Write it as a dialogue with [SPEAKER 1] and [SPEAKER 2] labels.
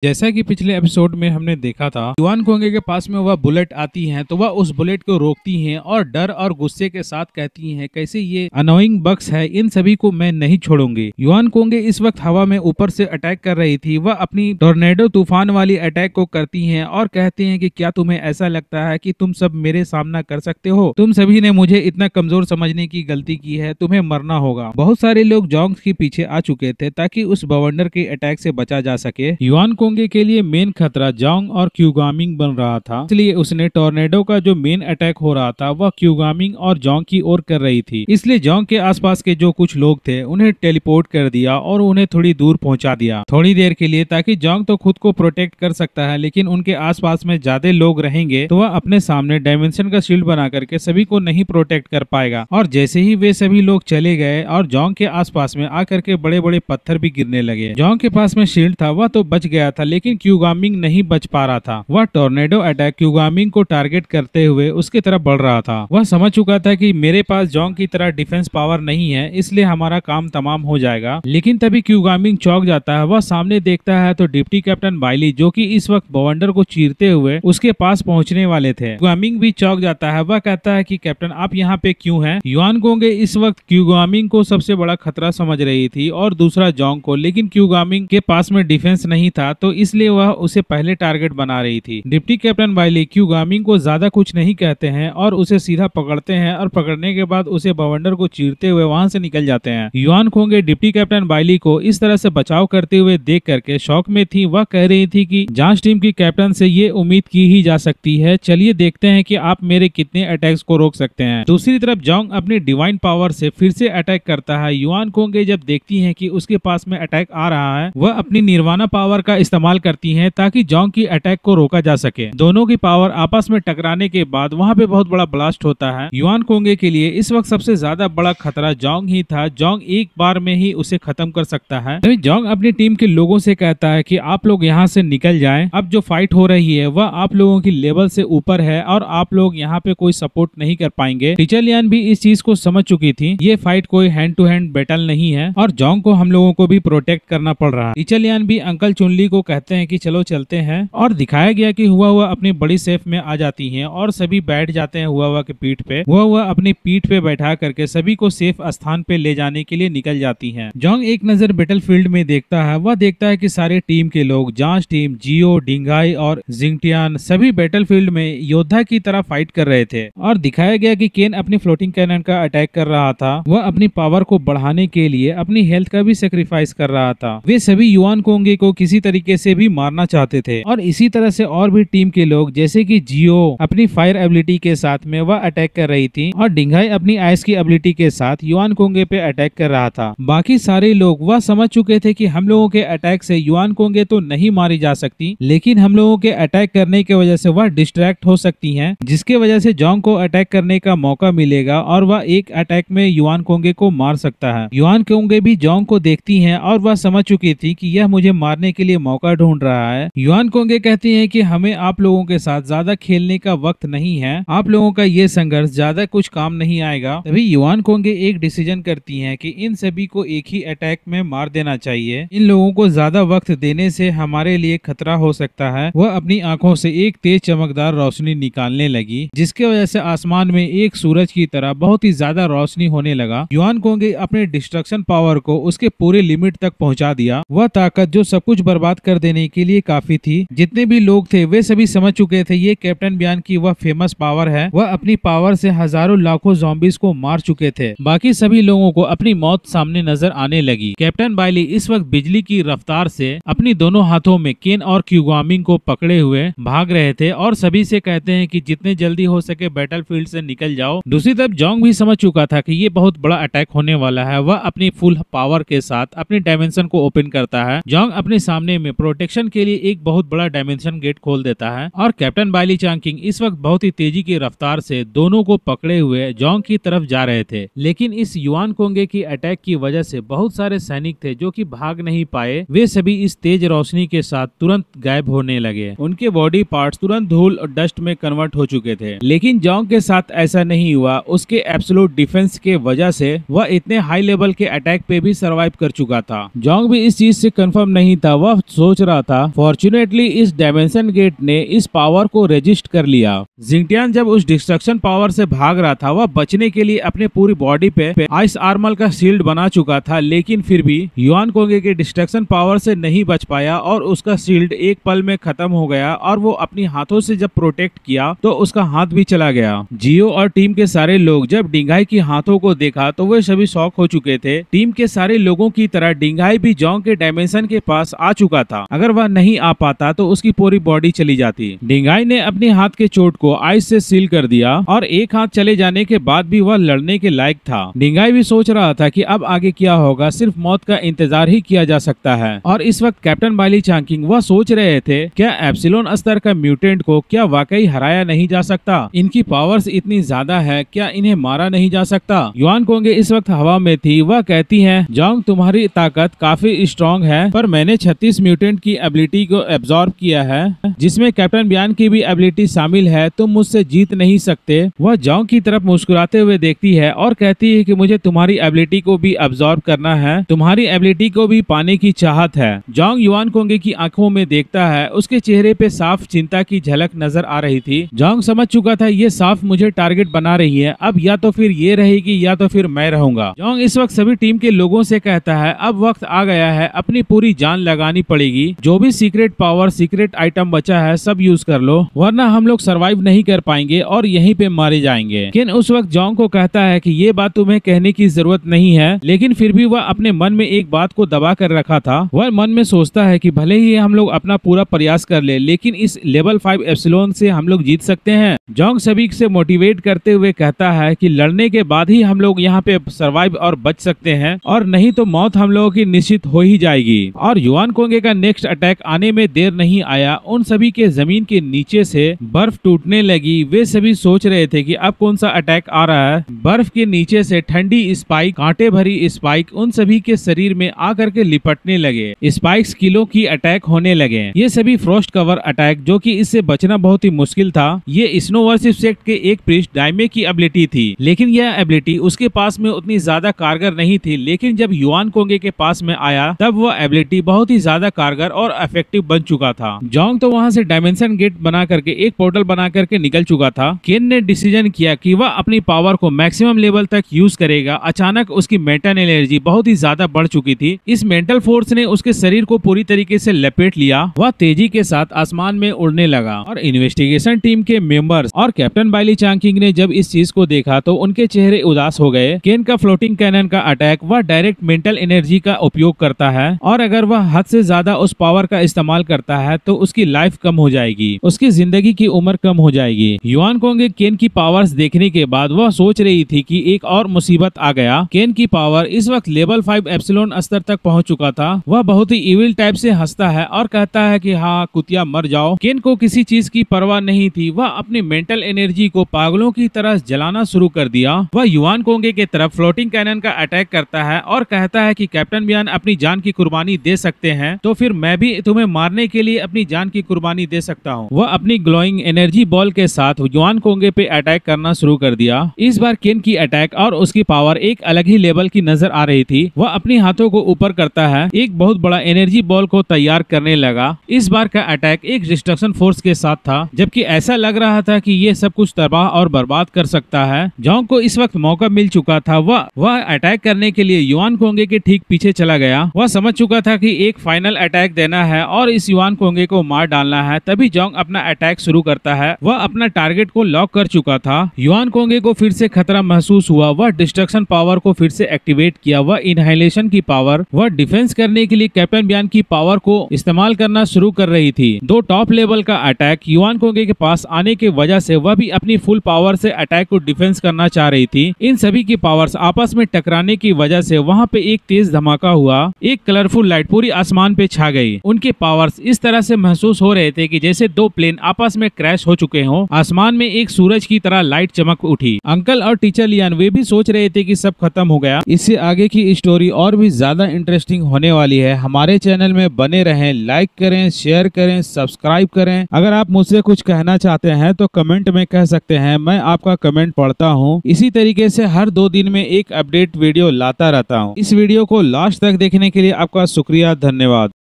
[SPEAKER 1] जैसा कि पिछले एपिसोड में हमने देखा था, युआन कोंगे के पास में वह बुलेट आती हैं तो वह उस बुलेट को रोकती हैं और डर और गुस्से के साथ कहती हैं, कैसे ये अनोइंग बग्स है, इन सभी को मैं नहीं छोड़ूंगी। युआन कोंगे इस वक्त हवा में ऊपर से अटैक कर रही थी। वह अपनी टोर्नेडो तूफान वाली अटैक को करती हैं और कहते हैं कि क्या तुम्हें ऐसा लगता है कि तुम सब मेरे सामना कर सकते हो? तुम सभी ने मुझे इतना कमजोर समझने की गलती की है, तुम्हें मरना होगा। बहुत सारे लोग जोंग के पीछे आ चुके थे ताकि उस बवंडर के अटैक से बचा जा सके। युआन कोंगे के लिए मेन खतरा जोंग और क्यूगामिंग बन रहा था, इसलिए उसने टोर्नेडो का जो मेन अटैक हो रहा था वह क्यूगामिंग और जोंग की ओर कर रही थी। इसलिए जोंग के आसपास के जो कुछ लोग थे उन्हें टेलीपोर्ट कर दिया और उन्हें थोड़ी दूर पहुंचा दिया थोड़ी देर के लिए, ताकि जोंग तो खुद को प्रोटेक्ट कर सकता है, लेकिन उनके आसपास में ज्यादा लोग रहेंगे तो वह अपने सामने डायमेंशन का शील्ड बना करके सभी को नहीं प्रोटेक्ट कर पाएगा। और जैसे ही वे सभी लोग चले गए और जोंग के आसपास में आकर के बड़े बड़े पत्थर भी गिरने लगे। जोंग के पास में शील्ड था, वह तो बच गया था, लेकिन क्यूगामिंग नहीं बच पा रहा था। वह टोर्नेडो अटैक क्यूगामिंग को टारगेट करते हुए उसकी तरफ बढ़ रहा था। वह समझ चुका था कि मेरे पास जोंग की तरह डिफेंस पावर नहीं है, इसलिए हमारा काम तमाम हो जाएगा। लेकिन तभी क्यूगामिंग चौंक जाता है। वह सामने देखता है तो डिप्टी कैप्टन बाइली, जो कि इस वक्त बवंडर को चीरते हुए उसके पास पहुंचने वाले थे। क्यूगामिंग भी चौंक जाता है। वह कहता है कि कैप्टन आप यहाँ पे क्यों हैं? युआन कोंगे इस वक्त क्यूगामिंग को सबसे बड़ा खतरा समझ रही थी और दूसरा जोंग को, लेकिन क्यूगामिंग के पास में डिफेंस नहीं था तो इसलिए वह उसे पहले टारगेट बना रही थी। डिप्टी कैप्टन बाइली क्यूगामिंग को ज्यादा कुछ नहीं कहते हैं और उसे सीधा पकड़ते हैं और पकड़ने के बाद उसे बवंडर को चीरते हुए वहां से निकल जाते हैं। युआन कोंगे डिप्टी कैप्टन बाइली को इस तरह से बचाव करते हुए देख करके शौक में थी। वह कह रही थी कि जांच टीम की कैप्टन से ये उम्मीद की ही जा सकती है, चलिए देखते हैं कि आप मेरे कितने अटैक्स को रोक सकते हैं। दूसरी तरफ जोंग अपनी डिवाइन पावर से फिर से अटैक करता है। युआन कोंगे जब देखती है कि उसके पास में अटैक आ रहा है, वह अपनी निर्वाणा पावर का इस्तेमाल करती है ताकि जोंग की अटैक को रोका जा सके। दोनों की पावर आपस में टकराने के बाद वहां पे बहुत बड़ा ब्लास्ट होता है। युआन कोंगे के लिए इस वक्त सबसे ज्यादा बड़ा खतरा जोंग ही था। जोंग एक बार में ही उसे खत्म कर सकता है। तभी जोंग अपनी टीम के लोगों से कहता है कि आप लोग यहाँ से निकल जाएं। अब जो फाइट हो रही है वह आप लोगों की लेवल से ऊपर है और आप लोग यहाँ पे कोई सपोर्ट नहीं कर पाएंगे। टीचर लियान भी इस चीज को समझ चुकी थी। ये फाइट कोई हैंड टू हैंड बैटल नहीं है और जोंग को हम लोगों को भी प्रोटेक्ट करना पड़ रहा है। टीचर लियान भी अंकल चुनली को कहते हैं कि चलो चलते हैं, और दिखाया गया कि हुआ अपनी बड़ी सेफ में आ जाती हैं और सभी बैठ जाते हैं हुआ के पीठ पे। हुआ अपनी पीठ पे बैठा करके सभी को सेफ स्थान पे ले जाने के लिए निकल जाती हैं। जोंग एक नजर बैटलफील्ड में देखता है। वह देखता है कि सारे टीम के लोग, जांच टीम, जियो, डिंगाई और जिंगटियान, सभी बैटलफील्ड में योद्धा की तरह फाइट कर रहे थे। और दिखाया गया कि केन अपनी फ्लोटिंग कैनन का अटैक कर रहा था। वह अपनी पावर को बढ़ाने के लिए अपनी हेल्थ का भी सेक्रीफाइस कर रहा था। वे सभी युआन कोंगे को किसी तरीके से भी मारना चाहते थे और इसी तरह से और भी टीम के लोग, जैसे कि जियो अपनी फायर एबिलिटी के साथ में वह अटैक कर रही थी और डिंगाई अपनी आइस की एबिलिटी के साथ युआन कोंगे पे अटैक कर रहा था। बाकी सारे लोग वह समझ चुके थे कि हम लोगों के अटैक से युआन कोंगे तो नहीं मारी जा सकती, लेकिन हम लोगों के अटैक करने की वजह से वह डिस्ट्रैक्ट हो सकती हैं, जिसके वजह से जोंग को अटैक करने का मौका मिलेगा और वह एक अटैक में युआन कोंगे को मार सकता है। युआन कोंगे भी जोंग को देखती हैं और वह समझ चुकी थी कि यह मुझे मारने के लिए मौका ढूंढ रहा है। युआन कोंगे कहती हैं कि हमें आप लोगों के साथ ज्यादा खेलने का वक्त नहीं है, आप लोगों का ये संघर्ष ज्यादा कुछ काम नहीं आएगा। तभी युआन कोंगे एक डिसीजन करती हैं कि इन सभी को एक ही अटैक में मार देना चाहिए। इन लोगों को ज्यादा वक्त देने से हमारे लिए खतरा हो सकता है। वह अपनी आंखों से एक तेज चमकदार रोशनी निकालने लगी, जिसके वजह से आसमान में एक सूरज की तरह बहुत ही ज्यादा रोशनी होने लगा। युआन कोंगे अपने डिस्ट्रक्शन पावर को उसके पूरे लिमिट तक पहुंचा दिया। वह ताकत जो सब कुछ बर्बाद कर देने के लिए काफी थी। जितने भी लोग थे वे सभी समझ चुके थे ये कैप्टन बियान की वह फेमस पावर है। वह अपनी पावर से हजारों लाखों ज़ॉम्बीज को मार चुके थे। बाकी सभी लोगों को अपनी मौत सामने नजर आने लगी। कैप्टन बाइली इस वक्त बिजली की रफ्तार से अपनी दोनों हाथों में केन और क्यूगामिंग को पकड़े हुए भाग रहे थे और सभी से कहते हैं कि जितने जल्दी हो सके बैटलफील्ड से निकल जाओ। दूसरी तरफ जोंग भी समझ चुका था कि ये बहुत बड़ा अटैक होने वाला है। वह अपनी फुल पावर के साथ अपनी डायमेंशन को ओपन करता है। जोंग अपने सामने में प्रोटेक्शन के लिए एक बहुत बड़ा डायमेंशन गेट खोल देता है और कैप्टन बाइली चांकिंग इस वक्त बहुत ही तेजी की रफ्तार से दोनों को पकड़े हुए जोंग की तरफ जा रहे थे। लेकिन इस युआन कोंगे की अटैक की वजह से बहुत सारे सैनिक थे जो कि भाग नहीं पाए। वे सभी इस तेज रोशनी के साथ तुरंत गायब होने लगे। उनके बॉडी पार्ट्स तुरंत धूल और डस्ट में कन्वर्ट हो चुके थे। लेकिन जोंग के साथ ऐसा नहीं हुआ। उसके एब्सोल्यूट डिफेंस के वजह से वह इतने हाई लेवल के अटैक पे भी सर्वाइव कर चुका था। जोंग भी इस चीज से कंफर्म नहीं था। वह सोच रहा था, फॉर्चुनेटली इस डायमेंशन गेट ने इस पावर को रेजिस्ट कर लिया। जिंगटियान जब उस डिस्ट्रक्शन पावर से भाग रहा था, वह बचने के लिए अपने पूरी बॉडी पे आइस आर्मर का शील्ड बना चुका था, लेकिन फिर भी युआन कोंगे के डिस्ट्रक्शन पावर से नहीं बच पाया और उसका शील्ड एक पल में खत्म हो गया और वो अपनी हाथों से जब प्रोटेक्ट किया तो उसका हाथ भी चला गया। जियो और टीम के सारे लोग जब डिंगाई की हाथों को देखा तो वे सभी शॉक हो चुके थे। टीम के सारे लोगों की तरह डिंगाई भी जोंग के डायमेंशन के पास आ चुका था। अगर वह नहीं आ पाता तो उसकी पूरी बॉडी चली जाती। डिंगाई ने अपने हाथ के चोट को आइस से सील कर दिया और एक हाथ चले जाने के बाद भी वह लड़ने के लायक था। डिंगाई भी सोच रहा था कि अब आगे क्या होगा, सिर्फ मौत का इंतजार ही किया जा सकता है। और इस वक्त कैप्टन बाइली चांकिंग वह सोच रहे थे, क्या एप्सिलॉन स्तर का म्यूटेंट को क्या वाकई हराया नहीं जा सकता? इनकी पावर्स इतनी ज्यादा है, क्या इन्हें मारा नहीं जा सकता? युआन कोंगे इस वक्त हवा में थी। वह कहती है, जोंग तुम्हारी ताकत काफी स्ट्रॉन्ग है, पर मैंने 36 म्यूटेंट की एबिलिटी को एब्जॉर्ब किया है, जिसमें कैप्टन बियान की भी एबिलिटी शामिल है। तुम मुझसे जीत नहीं सकते। वह जोंग की तरफ मुस्कुराते हुए देखती है और कहती है कि मुझे तुम्हारी एबिलिटी को भी एब्जॉर्ब करना है, तुम्हारी एबिलिटी को भी पाने की चाहत है। जोंग युआन कोंगे की आंखों में देखता है, उसके चेहरे पे साफ चिंता की झलक नजर आ रही थी। जोंग समझ चुका था ये साफ मुझे टारगेट बना रही है, अब या तो फिर ये रहेगी या तो फिर मैं रहूंगा। जोंग इस वक्त सभी टीम के लोगों से कहता है, अब वक्त आ गया है, अपनी पूरी जान लगानी पड़ेगी। जो भी सीक्रेट पावर सीक्रेट आइटम बचा है सब यूज कर लो, वरना हम लोग सरवाइव नहीं कर पाएंगे और यहीं पे मारे जाएंगे। केन उस वक्त जोंग को कहता है कि ये बात तुम्हें कहने की जरूरत नहीं है, लेकिन फिर भी वह अपने मन में एक बात को दबा कर रखा था। वह मन में सोचता है कि भले ही हम लोग अपना पूरा प्रयास कर ले, लेकिन इस लेवल 5 एप्सिलॉन से हम लोग जीत सकते हैं। जोंग सभी से मोटिवेट करते हुए कहता है कि लड़ने के बाद ही हम लोग यहाँ पे सरवाइव और बच सकते हैं, और नहीं तो मौत हम लोगों की निश्चित हो ही जाएगी। और युआन कोंगे का नेक्स्ट अटैक आने में देर नहीं आया। उन सभी के जमीन के नीचे से बर्फ टूटने लगी। वे सभी सोच रहे थे कि अब कौन सा अटैक आ रहा है। बर्फ के नीचे से ठंडी स्पाइक, कांटे भरी स्पाइक उन सभी के शरीर में आकर के लिपटने लगे। स्पाइक्स किलो की अटैक होने लगे। ये सभी फ्रॉस्ट कवर अटैक, जो कि इससे बचना बहुत ही मुश्किल था। ये स्नो वर्शिप सेक्ट के एक प्रीस्ट डाइमे की एबिलिटी थी, लेकिन यह एबिलिटी उसके पास में उतनी ज्यादा कारगर नहीं थी। लेकिन जब युआन कोंगे के पास में आया तब वह एबिलिटी बहुत ही ज्यादा कारगर और इफेक्टिव बन चुका था। जोंग तो वहां से डायमेंशन गेट बना करके एक पोर्टल बना करके निकल चुका था। केन ने डिसीजन किया कि वह अपनी पावर को मैक्सिमम लेवल तक यूज करेगा। अचानक उसकी मेंटल एनर्जी बहुत ही ज्यादा बढ़ चुकी थी। इस मेंटल फोर्स ने उसके शरीर को पूरी तरीके से लपेट लिया। वह तेजी के साथ आसमान में उड़ने लगा और इन्वेस्टिगेशन टीम के मेंबर्स और कैप्टन बाइली चांकिंग ने जब इस चीज को देखा तो उनके चेहरे उदास हो गए। केन का फ्लोटिंग कैनन का अटैक वह डायरेक्ट मेंटल एनर्जी का उपयोग करता है, और अगर वह हद से ज्यादा उस पावर का इस्तेमाल करता है तो उसकी लाइफ कम हो जाएगी, उसकी जिंदगी की उम्र कम हो जाएगी। युआन कोंगे केन की पावर्स देखने के बाद वह सोच रही थी कि एक और मुसीबत आ गया। केन की पावर इस वक्त लेवल 5 एप्सिलॉन स्तर तक पहुंच चुका था। वह बहुत ही इविल टाइप से हंसता है और कहता है कि हाँ कुतिया मर जाओ। केन को किसी चीज की परवाह नहीं थी। वह अपनी मेंटल एनर्जी को पागलों की तरह जलाना शुरू कर दिया। वह युआन कोंगे के तरफ फ्लोटिंग कैनन का अटैक करता है और कहता है कि कैप्टन बियान अपनी जान की कुर्बानी दे सकते हैं, तो फिर मैं भी तुम्हें मारने के लिए अपनी जान की कुर्बानी दे सकता हूँ। वह अपनी ग्लोइंग एनर्जी बॉल के साथ युआन कोंगे पे अटैक करना शुरू कर दिया। इस बार केन की अटैक और उसकी पावर एक अलग ही लेवल की नजर आ रही थी। वह अपने हाथों को ऊपर करता है, एक बहुत बड़ा एनर्जी बॉल को तैयार करने लगा। इस बार का अटैक एक डिस्ट्रक्शन फोर्स के साथ था, जबकि ऐसा लग रहा था कि ये सब कुछ तबाह और बर्बाद कर सकता है। जोंग को इस वक्त मौका मिल चुका था। वह अटैक करने के लिए युआन कोंगे के ठीक पीछे चला गया। वह समझ चुका था कि एक फाइनल अटैक देना है और इस युआन कोंगे को मार डालना है। तभी जोंग अपना अटैक शुरू करता है। वह अपना टारगेट को लॉक कर चुका था। युआन कोंगे को फिर से खतरा महसूस हुआ। वह डिस्ट्रक्शन पावर को फिर से एक्टिवेट किया। वह इनहेलेशन की पावर, वह डिफेंस करने के लिए कैप्टन बियान की पावर को इस्तेमाल करना शुरू कर रही थी। दो टॉप लेवल का अटैक युआन कोंगे के पास आने की वजह से वह भी अपनी फुल पावर से अटैक को डिफेंस करना चाह रही थी। इन सभी की पावर्स आपस में टकराने की वजह से वहाँ पे एक तेज धमाका हुआ। एक कलरफुल लाइट पूरी आसमान पे छा गई। उनके पावर्स इस तरह से महसूस हो रहे थे कि जैसे दो प्लेन आपस में क्रैश हो चुके हों। आसमान में एक सूरज की तरह लाइट चमक उठी। अंकल और टीचर लियान वे भी सोच रहे थे कि सब खत्म हो गया। इससे आगे की स्टोरी और भी ज्यादा इंटरेस्टिंग होने वाली है। हमारे चैनल में बने रहें, लाइक करें, शेयर करें, सब्सक्राइब करें। अगर आप मुझसे कुछ कहना चाहते हैं तो कमेंट में कह सकते हैं, मैं आपका कमेंट पढ़ता हूँ। इसी तरीके से हर 2 दिन में एक अपडेट वीडियो लाता रहता हूँ। इस वीडियो को लास्ट तक देखने के लिए आपका शुक्रिया, धन्यवाद।